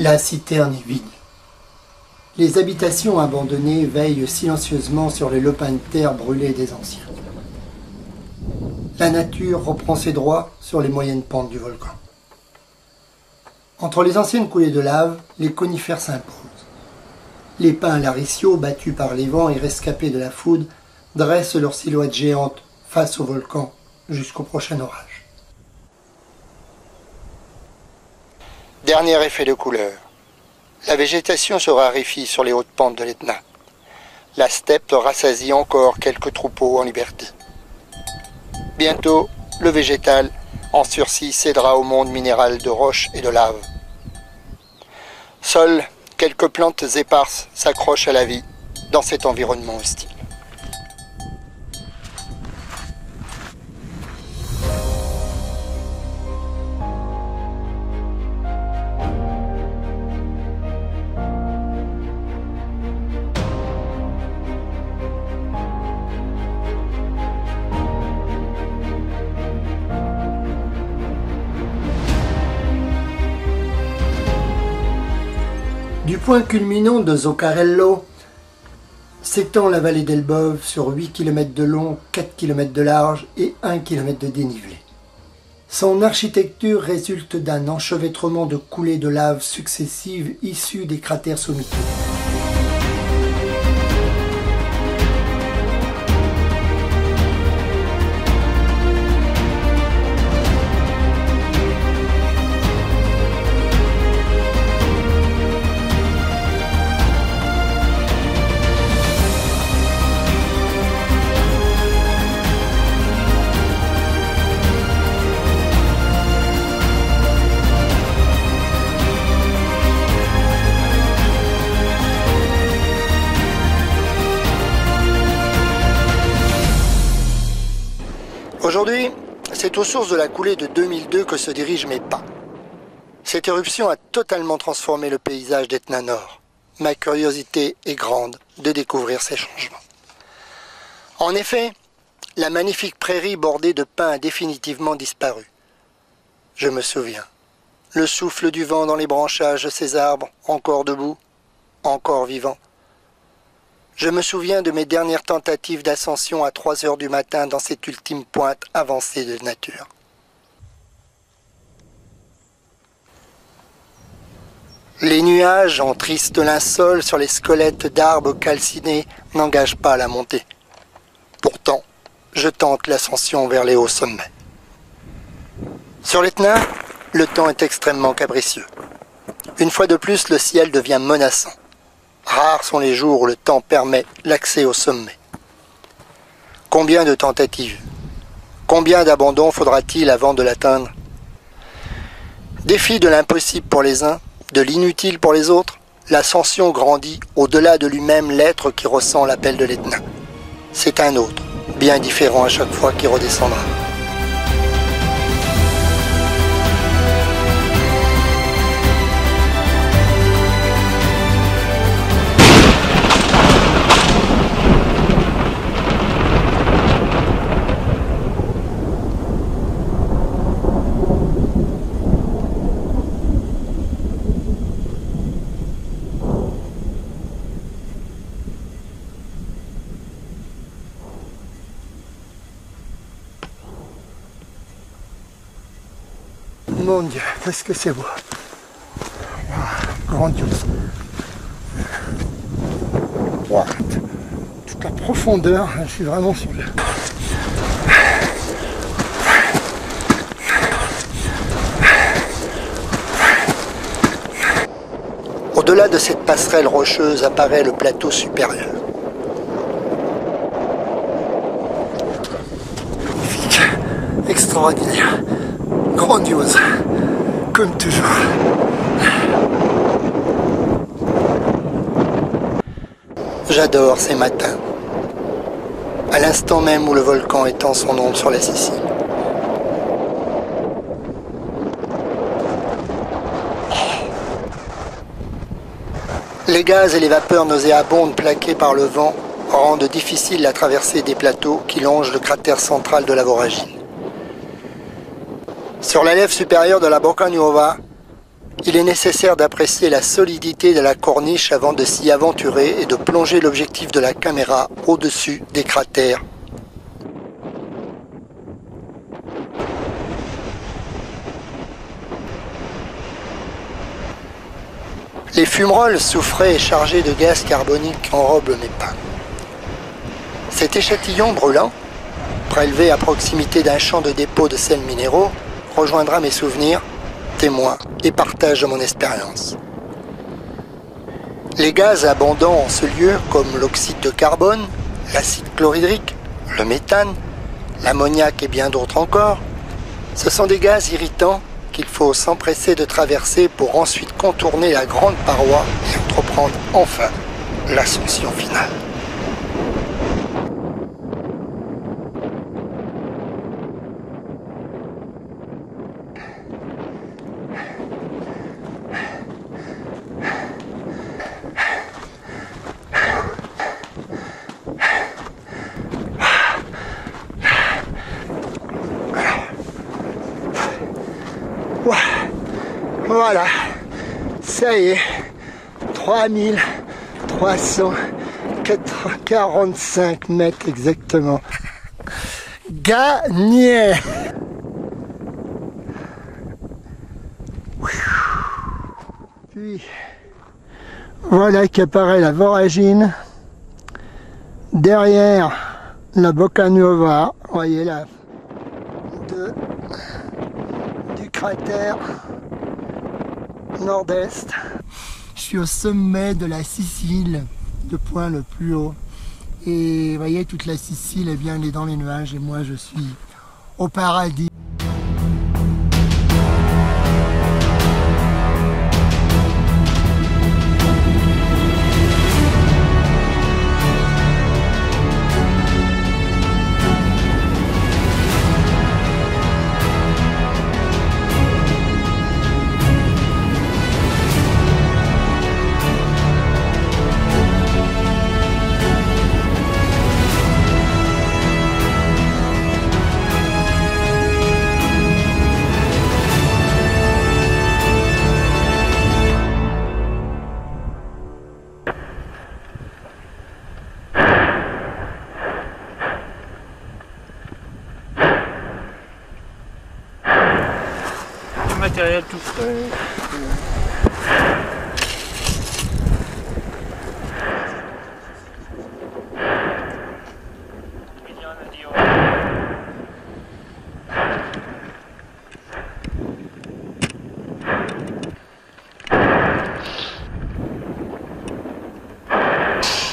La citerne est vide. Les habitations abandonnées veillent silencieusement sur les lopins de terre brûlés des anciens. La nature reprend ses droits sur les moyennes pentes du volcan. Entre les anciennes coulées de lave, les conifères s'imposent. Les pins laricio, battus par les vents et rescapés de la foudre, dressent leurs silhouettes géantes face au volcan jusqu'au prochain orage. Dernier effet de couleur. La végétation se raréfie sur les hautes pentes de l'Etna. La steppe rassasie encore quelques troupeaux en liberté. Bientôt, le végétal, en sursis, cédera au monde minéral de roches et de lave. Seules quelques plantes éparses s'accrochent à la vie dans cet environnement hostile. Du point culminant de Zoccarello s'étend la vallée d'Elbov sur 8 km de long, 4 km de large et 1 km de dénivelé. Son architecture résulte d'un enchevêtrement de coulées de lave successives issues des cratères sommitaux. Aujourd'hui, c'est aux sources de la coulée de 2002 que se dirigent mes pas. Cette éruption a totalement transformé le paysage d'Etna Nord. Ma curiosité est grande de découvrir ces changements. En effet, la magnifique prairie bordée de pins a définitivement disparu. Je me souviens, le souffle du vent dans les branchages de ces arbres, encore debout, encore vivants. Je me souviens de mes dernières tentatives d'ascension à 3 heures du matin dans cette ultime pointe avancée de nature. Les nuages en triste linceul sur les squelettes d'arbres calcinés n'engagent pas la montée. Pourtant, je tente l'ascension vers les hauts sommets. Sur l'Etna, le temps est extrêmement capricieux. Une fois de plus, le ciel devient menaçant. Rares sont les jours où le temps permet l'accès au sommet. Combien de tentatives, combien d'abandons faudra-t-il avant de l'atteindre? Défi de l'impossible pour les uns, de l'inutile pour les autres, l'ascension grandit au-delà de lui-même l'être qui ressent l'appel de l'Etna. C'est un autre, bien différent à chaque fois, qui redescendra. Mon Dieu, qu'est-ce que c'est beau. Wow, grandiose. Wow, toute la profondeur, je suis vraiment sur le... Au-delà de cette passerelle rocheuse apparaît le plateau supérieur. Magnifique, extraordinaire. Grandiose, comme toujours. J'adore ces matins, à l'instant même où le volcan étend son ombre sur la Sicile. Les gaz et les vapeurs nauséabondes plaquées par le vent rendent difficile la traversée des plateaux qui longent le cratère central de la Voragine. Sur la lèvre supérieure de la Bocca Nuova, Il est nécessaire d'apprécier la solidité de la corniche avant de s'y aventurer et de plonger l'objectif de la caméra au-dessus des cratères. Les fumerolles soufrées et chargées de gaz carbonique enrobent mes pas. Cet échantillon brûlant, prélevé à proximité d'un champ de dépôt de sels minéraux, rejoindra mes souvenirs, témoins et partage de mon expérience. Les gaz abondants en ce lieu, comme l'oxyde de carbone, l'acide chlorhydrique, le méthane, l'ammoniac et bien d'autres encore, ce sont des gaz irritants qu'il faut s'empresser de traverser pour ensuite contourner la grande paroi et entreprendre enfin l'ascension finale. Voilà, ça y est, 3345 mètres exactement. Gagné! Puis, voilà qu'apparaît la voragine. Derrière la Bocca Nuova, voyez là, du cratère nord-est. Je suis au sommet de la Sicile, le point le plus haut. Et vous voyez, toute la Sicile, eh bien, elle est dans les nuages et moi je suis au paradis. Matériel tout frais.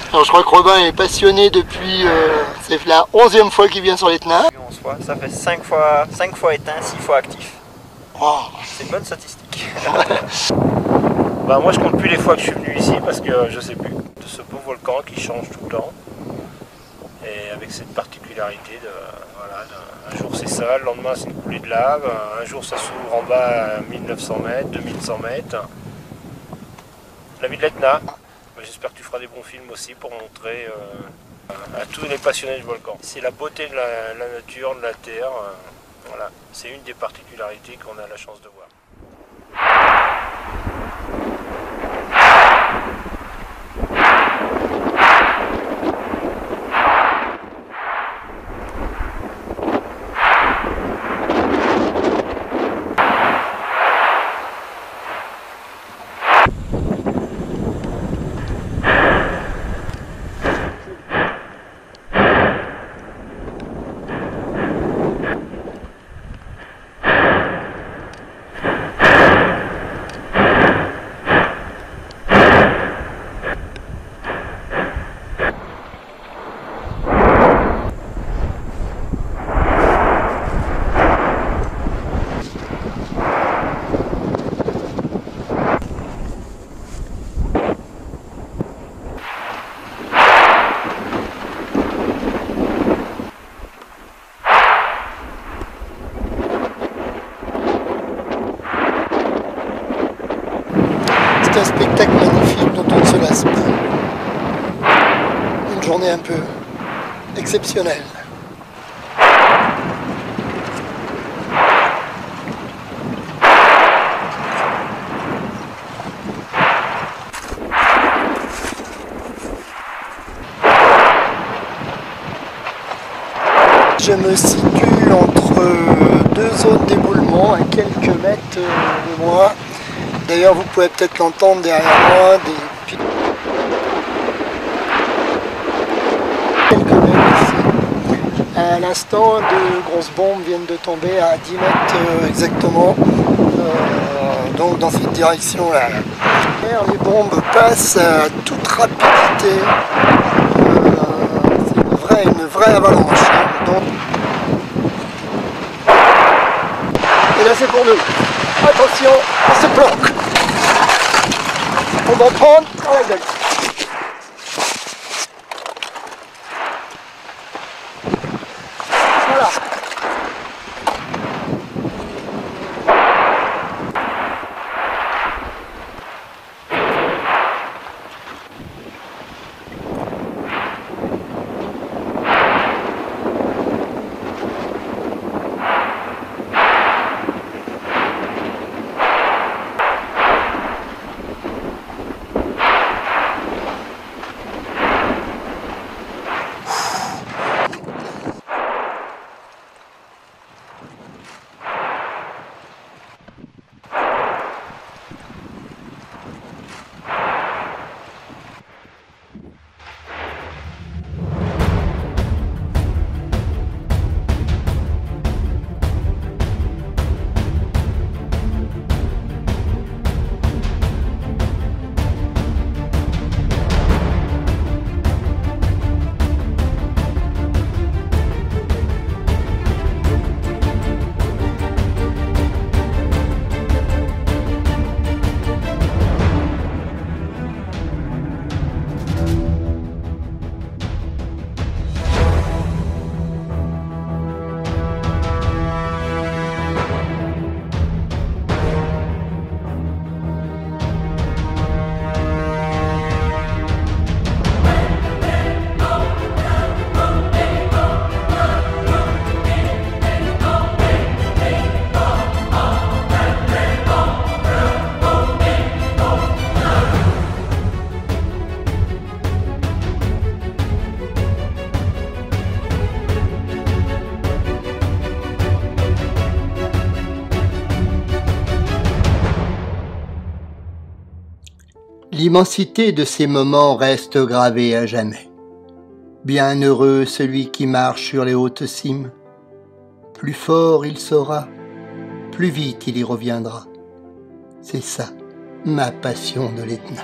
Alors je crois que Robin est passionné depuis, c'est la 11e fois qu'il vient sur l'Etna. Ça fait 5 fois éteint, 6 fois actif. Oh. C'est une bonne statistique. Bah moi je compte plus les fois que je suis venu ici parce que je sais plus. De ce beau volcan qui change tout le temps. Et avec cette particularité de voilà, un jour c'est ça, le lendemain c'est une coulée de lave, un jour ça s'ouvre en bas à 1900 mètres, 2100 mètres. La vie de l'Etna. J'espère que tu feras des bons films aussi pour montrer à tous les passionnés du volcan. C'est la beauté de la nature, de la terre. Voilà, c'est une des particularités qu'on a la chance de voir. C'est un spectacle magnifique dont on ne se lasse pas. Une journée un peu exceptionnelle. je me situe entre deux zones d'éboulement à quelques mètres de moi. D'ailleurs, vous pouvez peut-être l'entendre derrière moi, quelques mètres ici. À l'instant, deux grosses bombes viennent de tomber à 10 mètres exactement, donc dans cette direction-là. Les bombes passent à toute rapidité. C'est une vraie avalanche. Donc... Et là, c'est pour nous. Attention, on se planque. On va prendre à la gueule. Voilà. L'immensité de ces moments reste gravée à jamais. Bienheureux celui qui marche sur les hautes cimes. Plus fort il sera, plus vite il y reviendra. C'est ça, ma passion de l'Etna.